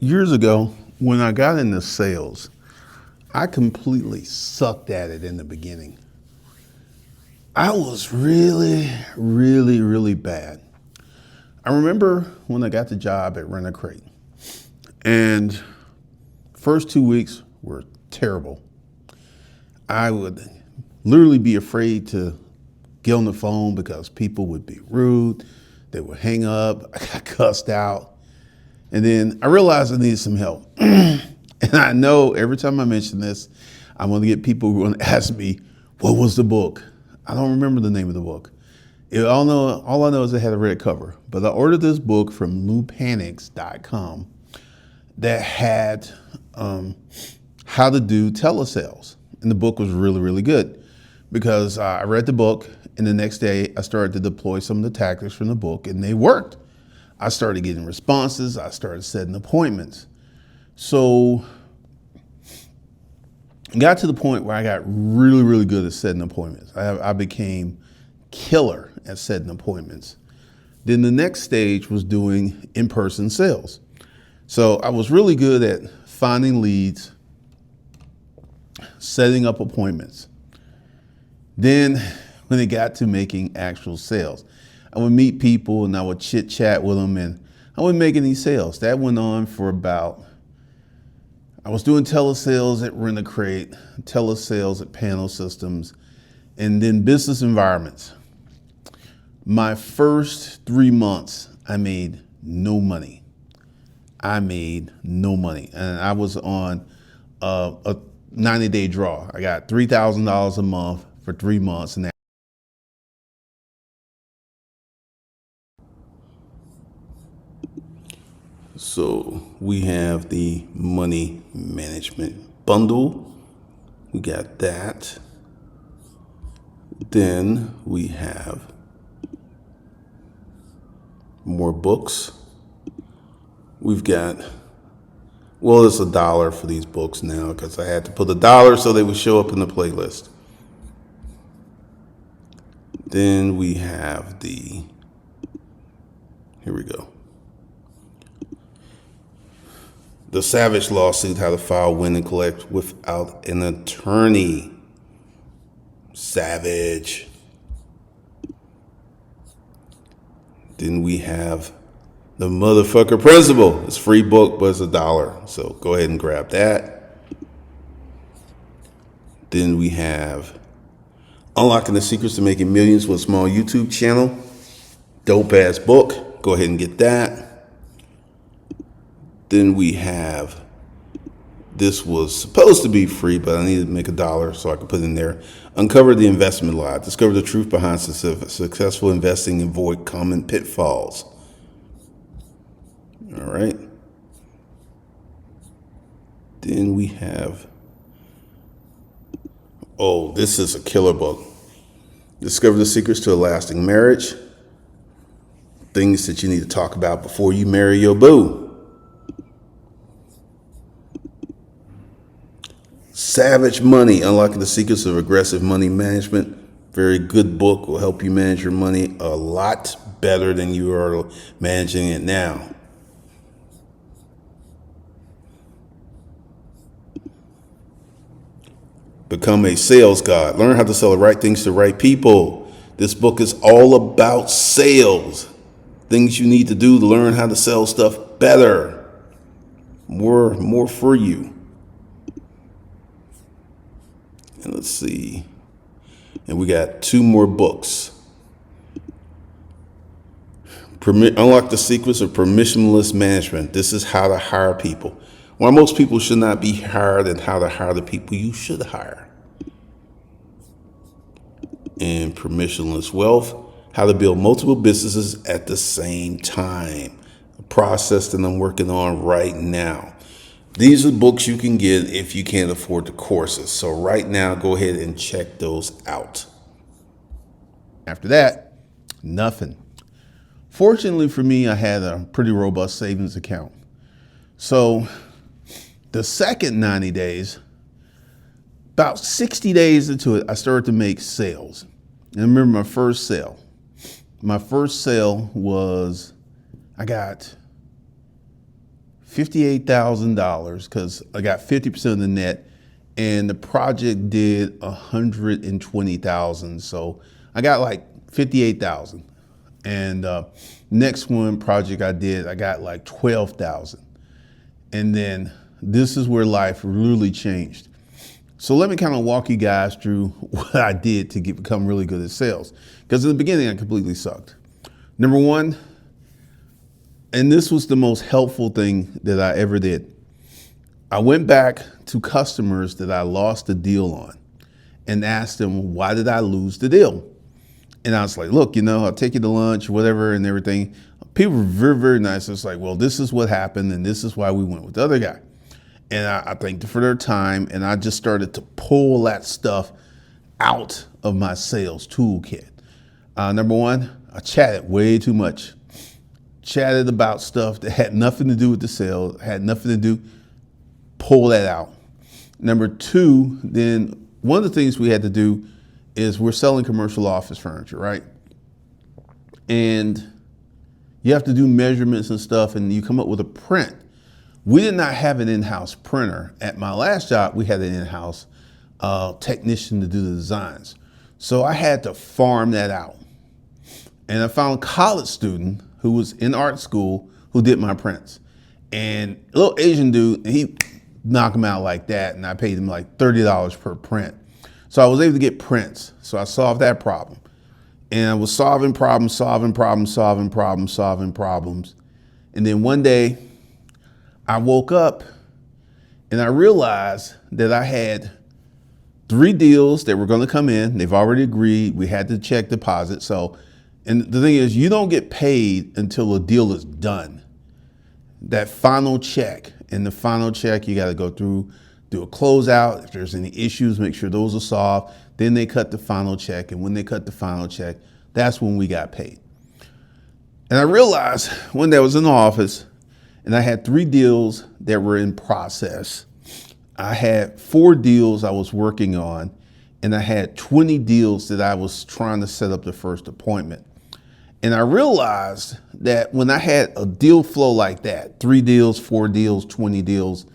Years ago, when I got into sales, I completely sucked at it in the beginning. I was really bad. I remember when I got the job at Rent a Crate, and first 2 weeks were terrible. I would literally be afraid to get on the phone because people would be rude. They would hang up. I got cussed out. And then I realized I needed some help. And I know every time I mention this, I'm going to get people who are going to ask me, what was the book? I don't remember the name of the book. All I know is it had a red cover. But I ordered this book from lupanics.com that had how to do telesales. And the book was really good because I read the book, and the next day I started to deploy some of the tactics from the book, and they worked. I started getting responses. I started setting appointments. So got to the point where I got really good at setting appointments. I became killer at setting appointments. Then the next stage was doing in-person sales. So I was really good at finding leads, setting up appointments. Then when it got to making actual sales, I would meet people and I would chit chat with them, and I wouldn't make any sales. That went on for I was doing telesales at Rent a Crate, telesales at Panel Systems, and then business environments. My first 3 months, I made no money. And I was on a 90-day draw. I got $3,000 a month for 3 months, and so we have the money management bundle. We got that. Then we have more books. We've got, well, it's $1 for these books now because I had to put $1 so they would show up in the playlist. Then we have here we go. The Savage lawsuit, how to file, win, and collect without an attorney. Savage. Then we have The Motherfucker Principle. It's a free book, but it's $1. So go ahead and grab that. Then we have Unlocking the Secrets to Making Millions with a Small YouTube Channel. Dope ass book. Go ahead and get that. Then we have, this was supposed to be free, but I needed to make $1 so I could put it in there. Uncover the investment lie. Discover the truth behind successful investing and avoid common pitfalls. All right. Then we have, this is a killer book. Discover the secrets to a lasting marriage. Things that you need to talk about before you marry your boo. Savage Money, Unlocking the Secrets of Aggressive Money Management. Very good book. Will help you manage your money a lot better than you are managing it now. Become a Sales God. Learn how to sell the right things to the right people. This book is all about sales. Things you need to do to learn how to sell stuff better. More for you. And let's see. And we got 2 more books. Unlock the Secrets of Permissionless Management. This is how to hire people. Why most people should not be hired, and how to hire the people you should hire. And Permissionless Wealth. How to build multiple businesses at the same time. A process that I'm working on right now. These are books you can get if you can't afford the courses. So right now, go ahead and check those out. After that, nothing. Fortunately for me, I had a pretty robust savings account. So the second 90 days, about 60 days into it, I started to make sales. And I remember my first sale. My first sale was, I got $58,000 because I got 50% of the net, and the project did 120,000. So I got like 58,000. And next one project I did, I got like 12,000. And then this is where life really changed. So let me kind of walk you guys through what I did to become really good at sales. Because in the beginning, I completely sucked. Number one, and this was the most helpful thing that I ever did, I went back to customers that I lost a deal on and asked them, why did I lose the deal? And I was like, look, I'll take you to lunch, whatever, and everything. People were very, very nice. It's like, well, this is what happened, and this is why we went with the other guy. And I thanked them for their time, and I just started to pull that stuff out of my sales toolkit. Number one, I chatted way too much. Chatted about stuff that had nothing to do with the sale, had nothing to do, pull that out. Number two, then one of the things we had to do is we're selling commercial office furniture, right? And you have to do measurements and stuff, and you come up with a print. We did not have an in-house printer. At my last job, we had an in-house technician to do the designs. So I had to farm that out. And I found a college student who was in art school who did my prints. And a little Asian dude, and he knocked them out like that, and I paid him like $30 per print. So I was able to get prints. So I solved that problem. And I was solving problems. And then one day, I woke up and I realized that I had 3 deals that were going to come in. They've already agreed. We had the check deposit. So, and the thing is, you don't get paid until a deal is done. That final check, and the final check, you got to go through, do a closeout. If there's any issues, make sure those are solved. Then they cut the final check. And when they cut the final check, that's when we got paid. And I realized one day I was in the office, and I had 3 deals that were in process. I had 4 deals I was working on, and I had 20 deals that I was trying to set up the first appointment. And I realized that when I had a deal flow like that, 3 deals, 4 deals, 20 deals,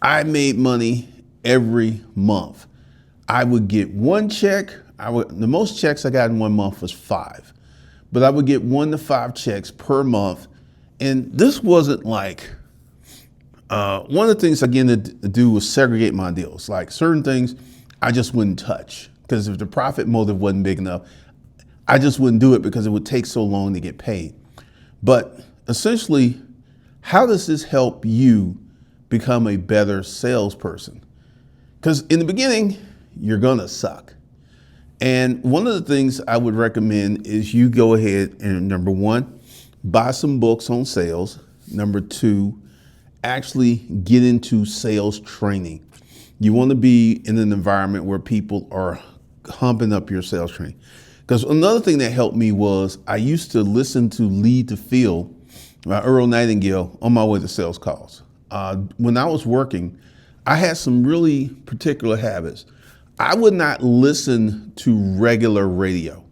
I made money every month. I would get one check. The most checks I got in one month was 5, but I would get 1 to 5 checks per month. And this wasn't like, one of the things again to do was segregate my deals. Like certain things I just wouldn't touch, because if the profit motive wasn't big enough, I just wouldn't do it because it would take so long to get paid. But essentially, how does this help you become a better salesperson? Because in the beginning, you're gonna suck. And one of the things I would recommend is you go ahead and, number one, buy some books on sales. Number 2, actually get into sales training. You want to be in an environment where people are humping up your sales training. Because another thing that helped me was I used to listen to Lead to Feel by Earl Nightingale on my way to sales calls. When I was working, I had some really particular habits. I would not listen to regular radio.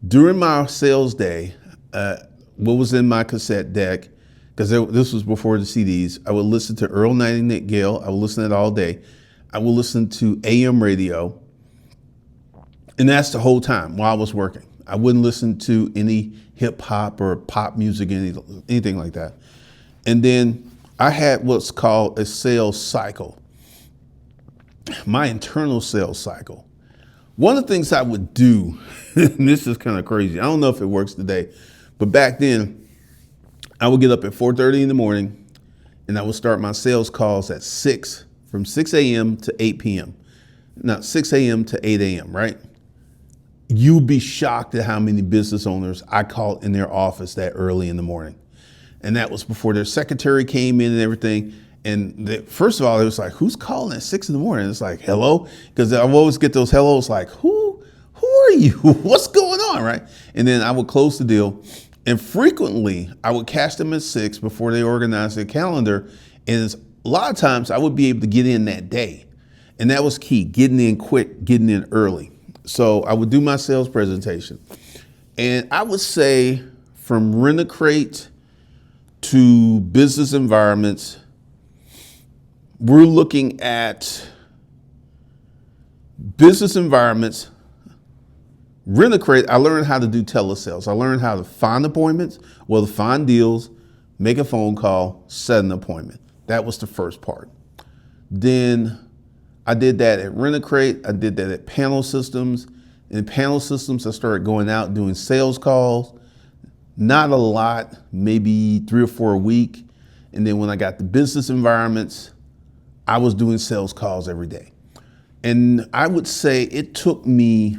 During my sales day, what was in my cassette deck, because this was before the CDs, I would listen to Earl Nightingale. I would listen to it all day. I would listen to AM radio. And that's the whole time while I was working. I wouldn't listen to any hip hop or pop music, anything like that. And then I had what's called a sales cycle, my internal sales cycle. One of the things I would do, and this is kind of crazy, I don't know if it works today, but back then I would get up at 4:30 in the morning and I would start my sales calls at from 6 a.m. to 8 p.m. Not 6 a.m. to 8 a.m., right? You'd be shocked at how many business owners I called in their office that early in the morning. And that was before their secretary came in and everything. And first of all, it was like, who's calling at 6 in the morning? It's like, hello? Because I always get those hellos like, who are you? What's going on, right? And then I would close the deal. And frequently, I would catch them at 6 before they organized their calendar. And a lot of times, I would be able to get in that day. And that was key, getting in quick, getting in early. So I would do my sales presentation. And I would say from Rent-A-Crate to business environments. We're looking at business environments. Rent-A-Crate, I learned how to do telesales. I learned how to find appointments, to find deals, make a phone call, set an appointment. That was the first part. Then I did that at Rent-A-Crate. I did that at Panel Systems. In Panel Systems, I started going out doing sales calls. Not a lot, maybe 3 or 4 a week. And then when I got the business environments, I was doing sales calls every day. And I would say it took me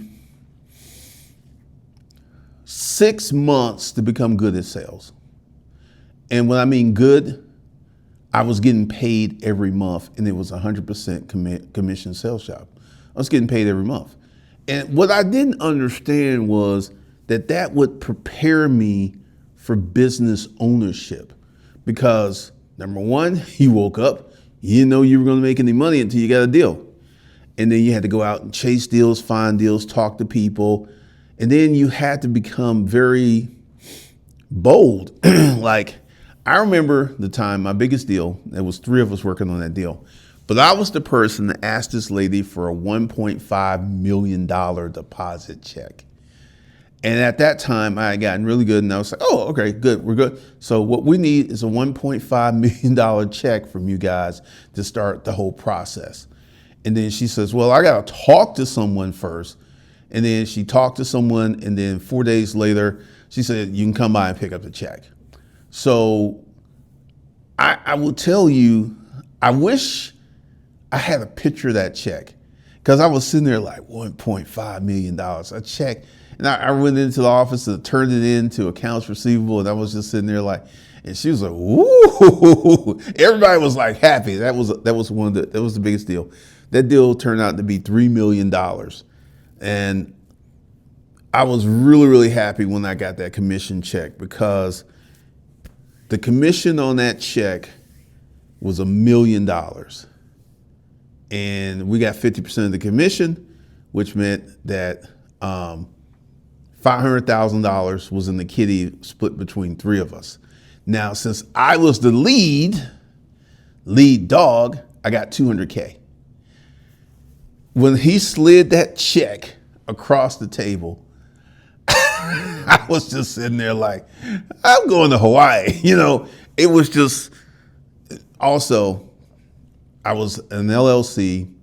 6 months to become good at sales. And when I mean good, I was getting paid every month, and it was 100% commission sales job. I was getting paid every month. And what I didn't understand was that would prepare me for business ownership. Because number one, you woke up, you didn't know you were going to make any money until you got a deal. And then you had to go out and chase deals, find deals, talk to people. And then you had to become very bold. Like, I remember the time, my biggest deal, there was 3 of us working on that deal. But I was the person that asked this lady for a $1.5 million deposit check. And at that time, I had gotten really good, and I was like, oh, okay, good, we're good. So what we need is a $1.5 million check from you guys to start the whole process. And then she says, well, I got to talk to someone first. And then she talked to someone, and then 4 days later, she said, you can come by and pick up the check. So I will tell you, I wish I had a picture of that check, because I was sitting there like $1.5 million, a check. And I went into the office and turned it into accounts receivable, and I was just sitting there like, and she was like, "Woo!" Everybody was like happy. That was the biggest deal. That deal turned out to be $3 million, and I was really, really happy when I got that commission check, because the commission on that check was $1 million, and we got 50% of the commission, which meant that $500,000 was in the kitty, split between 3 of us. Now, since I was the lead dog, I got $200K. When he slid that check across the table, I was just sitting there like, I'm going to Hawaii. It was just, also, I was an LLC.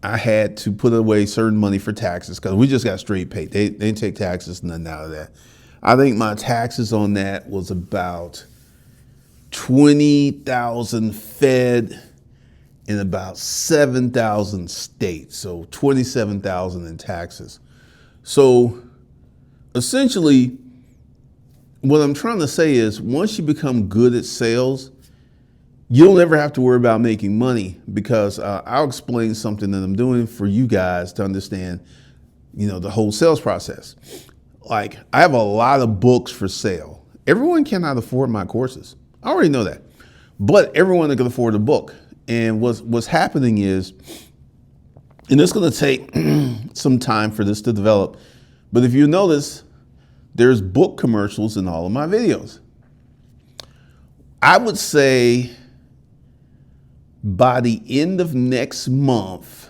I had to put away certain money for taxes, because we just got straight paid. They didn't take taxes, nothing out of that. I think my taxes on that was about 20,000 Fed and about 7,000 state. So 27,000 in taxes. So essentially, what I'm trying to say is, once you become good at sales, you don't ever have to worry about making money, because I'll explain something that I'm doing for you guys to understand, the whole sales process. Like, I have a lot of books for sale. Everyone cannot afford my courses. I already know that, but everyone that can afford a book. And what's happening is, and it's going to take some time for this to develop, but if you notice, there's book commercials in all of my videos. I would say by the end of next month,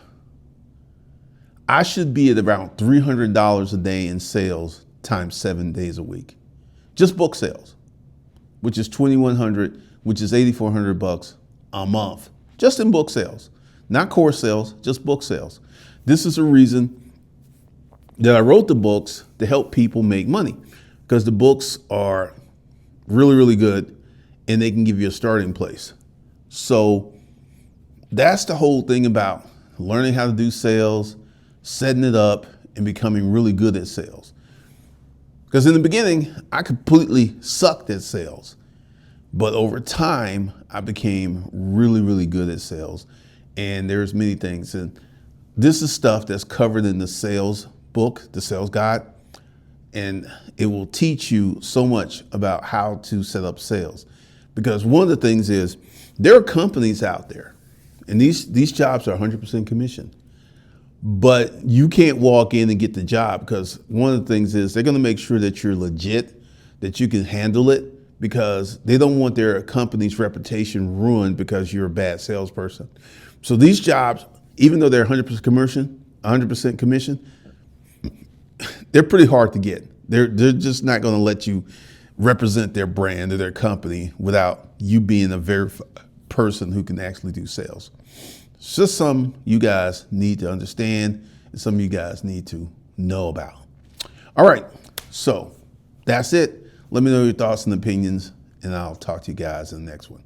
I should be at around $300 a day in sales times 7 days a week. Just book sales, which is $2,100, which is $8,400 a month, just in book sales, not course sales, just book sales. This is a reason that I wrote the books, to help people make money, because the books are really, really good, and they can give you a starting place. So that's the whole thing about learning how to do sales, setting it up, and becoming really good at sales. Because in the beginning, I completely sucked at sales. But over time, I became really, really good at sales. And there's many things. And this is stuff that's covered in the sales book, the sales guide. And it will teach you so much about how to set up sales. Because one of the things is, there are companies out there, and these jobs are 100% commission. But you can't walk in and get the job, because one of the things is, they're going to make sure that you're legit, that you can handle it, because they don't want their company's reputation ruined because you're a bad salesperson. So these jobs, even though they're 100% commission, they're pretty hard to get. They're just not going to let you represent their brand or their company without you being a verified person who can actually do sales. It's just something you guys need to understand and something you guys need to know about. All right, so that's it. Let me know your thoughts and opinions, and I'll talk to you guys in the next one.